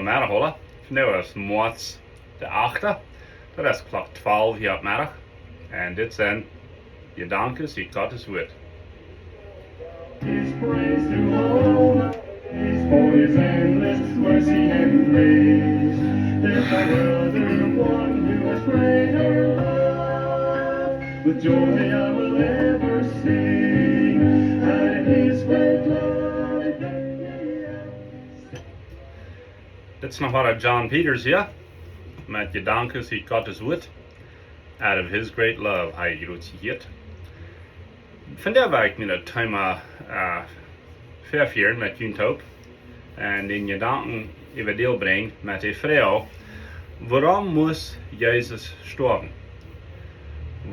middag holden. Vandaag is muszt de 8e. Dat is klok 12 hier op middag. En dit zijn je dankes uit Gottes woord. His praise to all, His for His endless mercy and grace. There's no other one who is greater love. With joy I will ever sing, at His great love. Dit is nog wat John Peters hier. Met je dankes uit Gottes woord. Out of His great love, hij grootziet. Vandaag wil ik met het thema vervieren met Junthoop. En in je danken even deel brengen met de vrouw. Waarom moest Jezus sterven?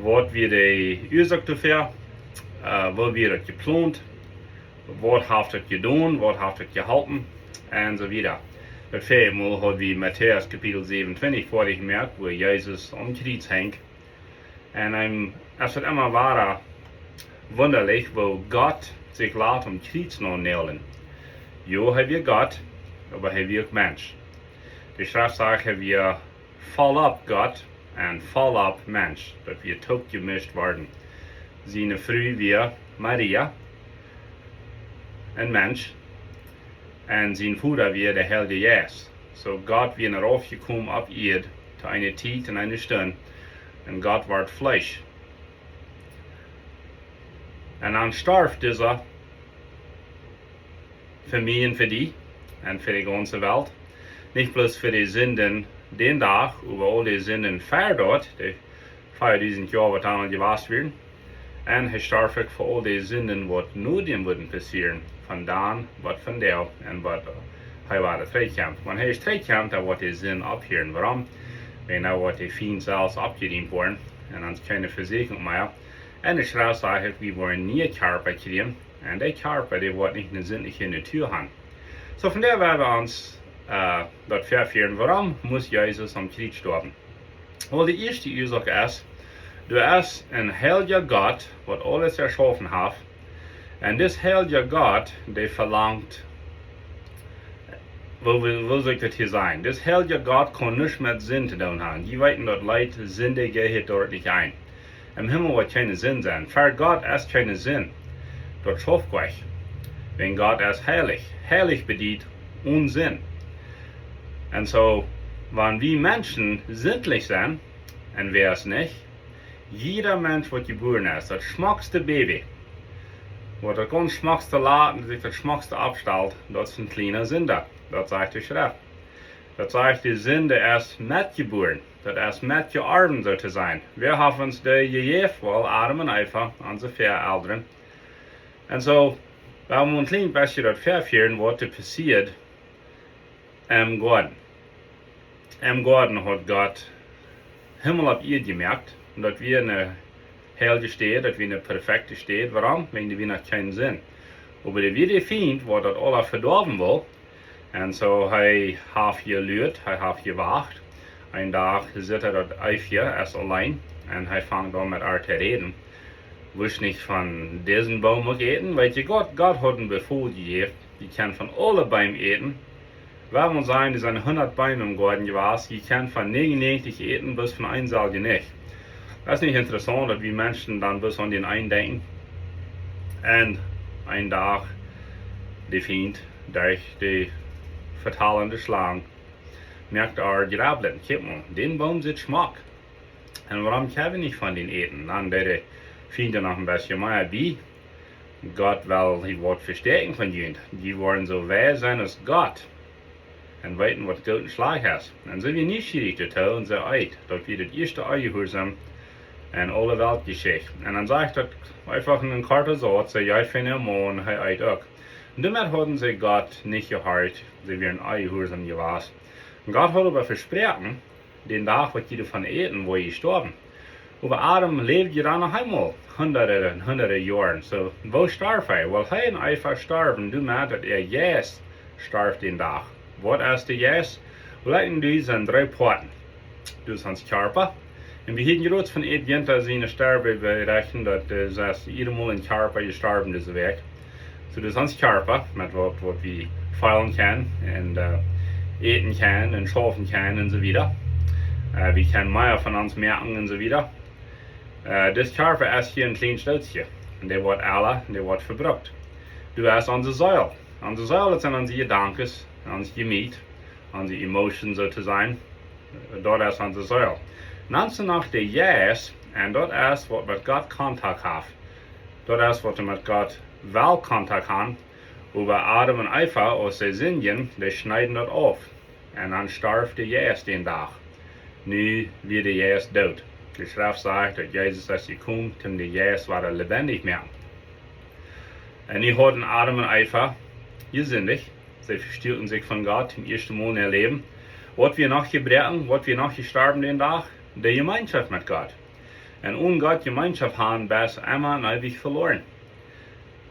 Wat weer de oorzaak dafür? Wat weer het gepland? Wat heeft het gedaan? Wat heeft het geholpen? En zo wieder. Dat vijfmaal hadden we Matthäus kapitel 27 vorige gemerkt, wo Jezus am Kreuz hängt. En es wird immer wahrer wunderlich, wo Gott sich laat am Kreuz noch nailen. Jo, hij weer Gott, aber hij weer Mensch. De Schrift sagt, hij weer volop Gott en volop Mensch. Dat wir tot gemischt worden. Seine Frau weer Maria, ein Mensch. En zijn Vater weer de Heilige Geist. So Gott weer naar aufgekommen op Erde, zu einer Zeit und einer Stunde. Und Gott ward Fleisch. Und dann starb dieser für mich und für die und für die ganze Welt. Nicht bloß für die Sünden den Tag, aber all die Sünden für dort, die 5000 Jahre wird dann gewasst werden. Und er starb für all die Sünden, was nur dem würden passieren. Von dann, was von der, und was er war der Treikamp. Wenn er ist Treikamp, dann wird die Sünden abhören. Warum? Weil nu wordt die Feind zelfs abgediend worden. En dan is keine Versicherung mehr. En de Schrift sagt, wir wollen nie Körper kriegen. En die Körper, die wordt nicht eine sinnliche Natur haben. So von der werden wir uns dort verführen. Warum muss Jesus am Kreuz sterben? Well, die erste Ursache ist, du bist ein heiliger Gott, was alles erschaffen hat. Und das heilige Gott, der verlangt, wo soll das hier sein? Das heilige Gott kann nichts mit Sinn zu tun haben. Die weiten dort Leid, Sünde geht dort nicht ein. Im Himmel wird keine Sinn sein. Für Gott ist keine Sinn. Dort schafft Gott. Wenn Gott ist heilig. Heilig bedeutet Unsinn. Und so, wenn wir Menschen sinnlich sind, und wer es nicht, jeder Mensch, was geboren ist, das schmackste Baby, wo das ganz schmackste Laden sich das schmackste abstellt, das ist ein kleiner Sünder. Das sagt die Schrift. Das sagt, die Sünde ist mitgeboren. Das ist mitgeerben so zu sein. Wir haben uns da gegeben, weil Adam und Eva, unsere Voreltern. Und so, wenn wir ein klein bisschen dort verführen, was da passiert im Garten. Im Garten hat Gott Himmel auf Erde gemerkt, und dass wir eine heilige steht, dass wir eine perfekte steht. Warum? Wegen wir noch keinen Sinn. Aber der wieder Feind, wo das alle verdorben will, und so hij hat gelüht, hij hat gewacht. Ein Tag sitzt dort auf hier, erst allein, und hij fängt an mit zu reden. Wisch nicht von diesem Baum eten, weil Gott hat einen Befehl gegeben, die kann von allen Bäumen eten. Wenn man sagen, die sind 100 Bäume im Garten gewesen, die kann von 99 eten, bis von einem Salge nicht. Das ist nicht interessant, dass wir Menschen dann bis an den einen denken. Und ein Tag, der Feind, durch die vertalende Schlangen, merkt grabbelt, kijk mal, den Baum sieht Schmack. Und warum können wir nicht von den eten? Dann der Feind noch ein bisschen mehr bei. Gott will die Wort verstärken von ihnen. Die wollen so wahr sein als Gott. Und weiten, was Gott und Schlag hat. Und so wie nicht schwierig zu tun und so alt, dass wir das erste Eingehorsam in alle Welt geschickt. Und dann sagt er einfach in einen karten Satz, ja, ich finde einen Mann, er alt auch. Und damit hatten sie Gott nicht gehört, sie wären Eingehorsam gewesen. Und Gott hat aber versprochen, den Tag, was die von eten, wo ihr sterben. Aber Adam lebt ja dann noch einmal, hunderte Jahre. So, wo starb er? Weil er einfach starben, du meinst, dass jetzt starb den Tag. Was ist der jetzt? Leuten die sind 3 Parten. Du hast Körper. Und wir hätten gerade von Edjenta seine Sterbe berechnet, dass das jedemmal ein Körper gestorben ist weg. So, du hast Körper, mit was wir feilen können. Und eten können und schaffen können und so weiter. Wir können mehr von uns merken und so weiter. Das Körper ist hier ein kleines Stützchen. Und der wird alle, der wird verbraucht. Du hast unsere Säule. Unsere Säule sind unsere Gedanken, unser Gemüt, unsere Emotionen sozusagen. Dort ist unsere Säule. Dann ist noch der Yes, und dort ist, was mit Gott Kontakt hat. Dort ist, was mit Gott wel Kontakt haben. Über Adam und Eva aus der Sünde, die schneiden dort auf. Und dann starb der Yes den Tag. Nu wird der Yes tot. Die Schrift sagt, dass Jesus ist gekommen, um die Yes wieder lebendig machen. Und die hatten Adam und Eva gesündigt. Sie verstierten sich von Gott im ersten Mal in ihr Leben. Was wir noch gebrochen, was wir noch gestorben den Tag? Die Gemeinschaft mit Gott. Und ohne Gott Gemeinschaft haben, bis immer und ewig verloren.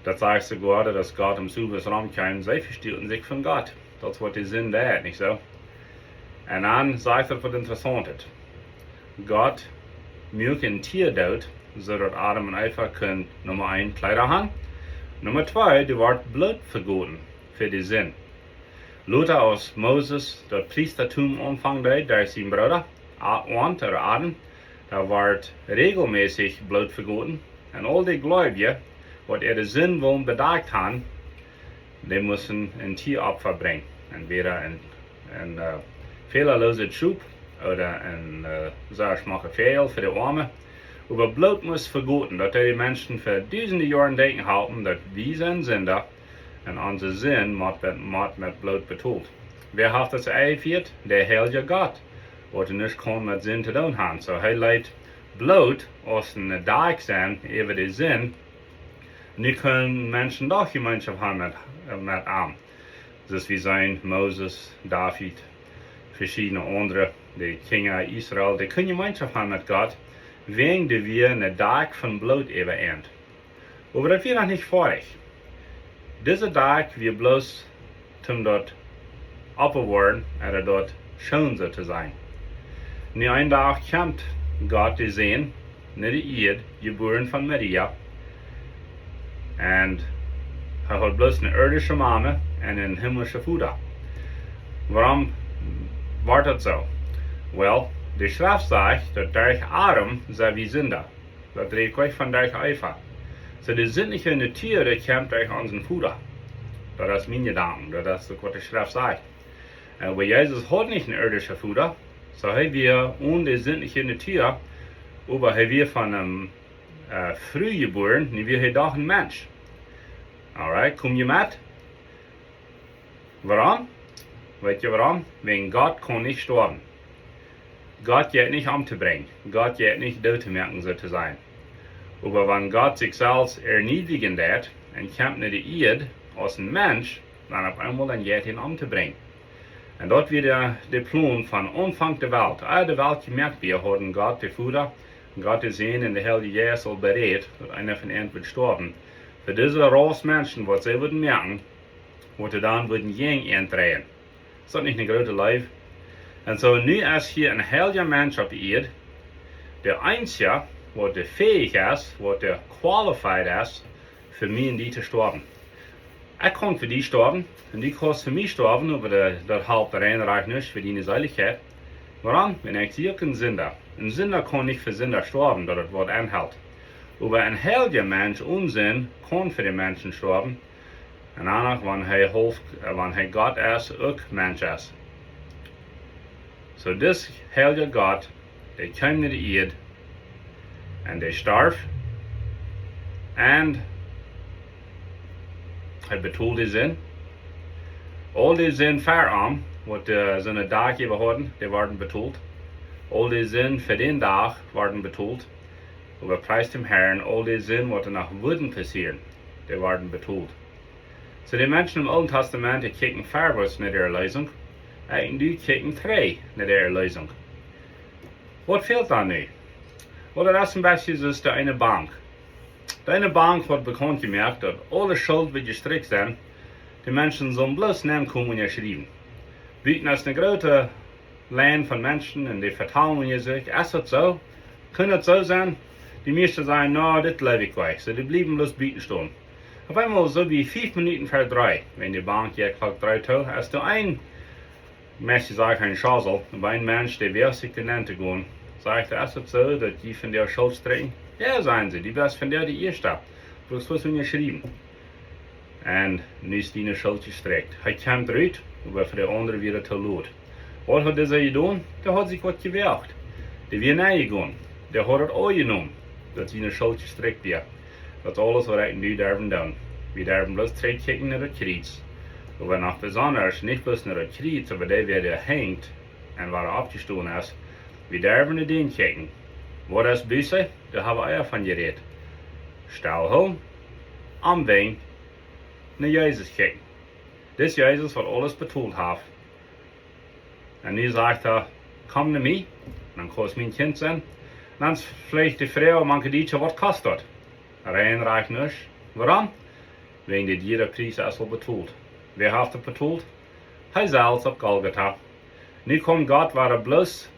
Das sagt sogar, dass Gott im Raum kam, sie verstierten sich von Gott. Das ist was die Sünde ist, nicht so? Und dann sagt er, was interessant ist. Gott möchte ein Tier dort, so dass Adam und Eva können Nummer 1 Kleider haben. Nummer 2, die wird Blut vergoten für die Sinn. Luther aus Moses, das Priestertum anfangen, der ist sein Bruder, oder Adam, da wird regelmäßig Blut vergoten. Und all die Gläubigen, was die Sinn wollen bedeckt haben, die müssen ein Tieropfer bringen. Entweder ein fehlerloser Schub oder ein Fehl für die Arme. Aber Blut muss vergoten, dass die Menschen für tausende Jahre denken halten, dass wir sind Sünder und unser Sinn muss mit Blut betont. Wer hat das eingeführt? Der heilige Gott, was nicht kann mit Sinn zu tun haben. So er leitet Blut aus einem Dach sein über den Sinn. Nu können Menschen doch Gemeinschaft haben mit Arm. Das ist wie sein Moses, David, verschiedene andere, die Kinder Israel, die können Gemeinschaft haben mit Gott, wegen der wir eine Dach von Blut übereint. Aber das wird noch nicht fertig. Diese Dach wird bloß zum dort abbewahren, oder dort schön so zu sein. Nu ein Tag kommt Gott zu sehen, nicht die Erde, geboren von Maria, und er hat bloß eine irdische Mama und einen himmlischen Vater. Warum war das so? Well, die Schrift sagt, dass durch Adam sei wie Sünder. Das redet gleich von durch Eva. So die sinnliche Natur, die kommt durch unseren Vater. Das ist mein Gedanken, das ist, was die Schrift sagt. Aber Jesus hat nicht einen irdischen Vater, so haben wir ohne die sinnliche Natur, aber haben wir von einem Frühgeboren, wir haben doch ein Mensch. Alright, komm ihr mit? Warum? Weet je warum? Wegen Gott kann nicht sterben. Gott geht nicht umzubringen. Gott geht nicht tot zu merken, so zu sein. Aber wenn Gott sich selbst erniedrigen wird und kommt nicht die Erde als ein Mensch, dann auf einmal dann geht ihn umzubringen. Und dort wird der Plan von Anfang der Welt. Die Welt gemerkt, wir haben Gott, der Vater, Gott gesehen in der Heilige Geist al bereit, dass einer von ihnen wird sterben. Für diese Rasse Menschen, was sie würden merken, was sie dann würden gegen ihn drehen. Ist das nicht eine große Leib? Und so, nu ist hier ein heiliger Mensch auf der Erde, der Einzige, der fähig ist, der qualified ist, für mich und die zu sterben. Ich kann für die sterben, und die kann für mich sterben, aber das halb der Reinreich nicht für die Seligkeit. Warum? Wenn ich hier kein Sünder. Ein Sünder kann nicht für Sünder sterben, dass das Wort anhält. Aber ein heiliger Mensch, Unsinn, kann für die Menschen sterben. Und danach, wenn er Gott ist, auch Mensch ist. So, das heilige Gott, der kam in die Erde, und der starb, und er betont die Sinn. All die Sinn für was seine Tag über hatten, die werden betont. All die Sinn für den Tag werden betont. Aber preis dem Herrn, all die Sinn, was nach würden passieren, die werden betont. So die Menschen im Alten Testament, die kicken Farbus nach der Erlösung, und die kicken 3 nach der Erlösung. Was fehlt da nicht? Oder das zum Beispiel ist eine Bank. Eine Bank hat bekannt gemerkt, dass alle Schuld wird gestrickt sind, die Menschen sollen bloß Namen kommen und geschrieben. Bieten ist eine große Land von Menschen und die vertrauen in sich. Ist das so? Kann das so sein? Die meisten sagen, no, das lebe ich gleich. So die blieben bloß bieten stehen. Auf einmal so wie 5 Minuten vor 3, wenn die Bank jetzt 3 Uhr, ist da ein Mensen zeggen een schazel, bij een mens die weer zich te nemen te gaan, zegt is het zo dat die van der Schuld strekken? Ja, zijn ze, die was van der die eerste. Dat was toen geschreven. En nu is die Schuld gestrekt. Hij kwam eruit, maar voor de andere weer te laat. Wat had deze gedaan? Der had zich wat gewerkt. Die weer naar gegaan. Der had het al genomen, dat die Schuld gestrekt werd. Dat is alles wat ik nu durven doen. We durven bloß terugkijken naar het kruis. Maar nog besonders, niet bloß naar het kruis, maar daar waar er hangt en waar er opgestoken is. We durven naar den kijken. Wat is buiten? Daar hebben we van gereed. Stilhouden, aanwenden, naar Jezus kijken. Dit Jezus wat alles betoeld heeft. En nu zegt hij, kom naar mij, dan kan het mijn kind zijn. Dan vliegt de vrouw, manche dietje, wat kost dat? Rein reicht niet. Waarom? Wegen dit jeder prijs is al betoeld. Wie heeft het betoeld? Hij zelfs op Golgotha. Nu komt God waar er bloß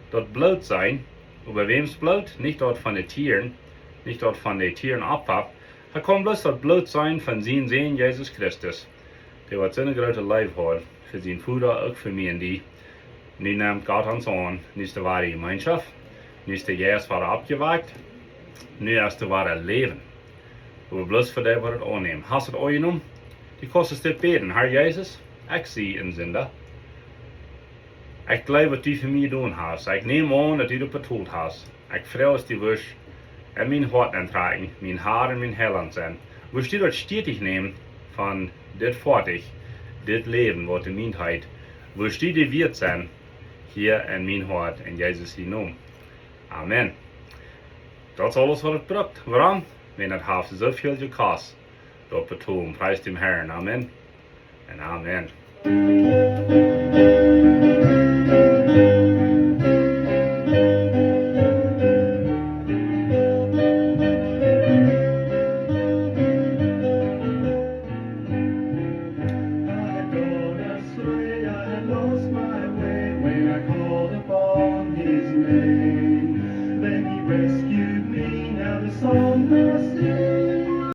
dat bloed zijn. Über wem's bloed? Niet dat van de tieren. Niet dat van de tieren afpap. Hij komt bloß dat bloed zijn van zijn Zoon Jezus Christus. Die wat zo'n grote lijf had. Voor zijn voeder, ook voor mij en die. Nu neemt God ons aan. Nu is de ware gemeenschap. Nu is de geest waar opgewekt. Nu is de ware leven. We bloß voor die wat het aannemen. Hast het aangenomen? Die kost het dit beten. Herr Jezus, ik zie een zinder. Ik geloof wat u voor mij doen hast. Ik neem aan dat u dat betoeld hast. Ik vrees als die wus in mijn hart aantrekken, mijn haar en mijn hel zijn. Wust u dat stetig nemen van dit voortig, dit leven wat in mijn heid. Wust u die wirt zijn hier in mijn hart in Jezus naam. Amen. Dat is alles wat het brukt. Waarom? Want het heeft zoveel gekost. Dat betoelen. Prijs dem Herrn. Amen. En amen.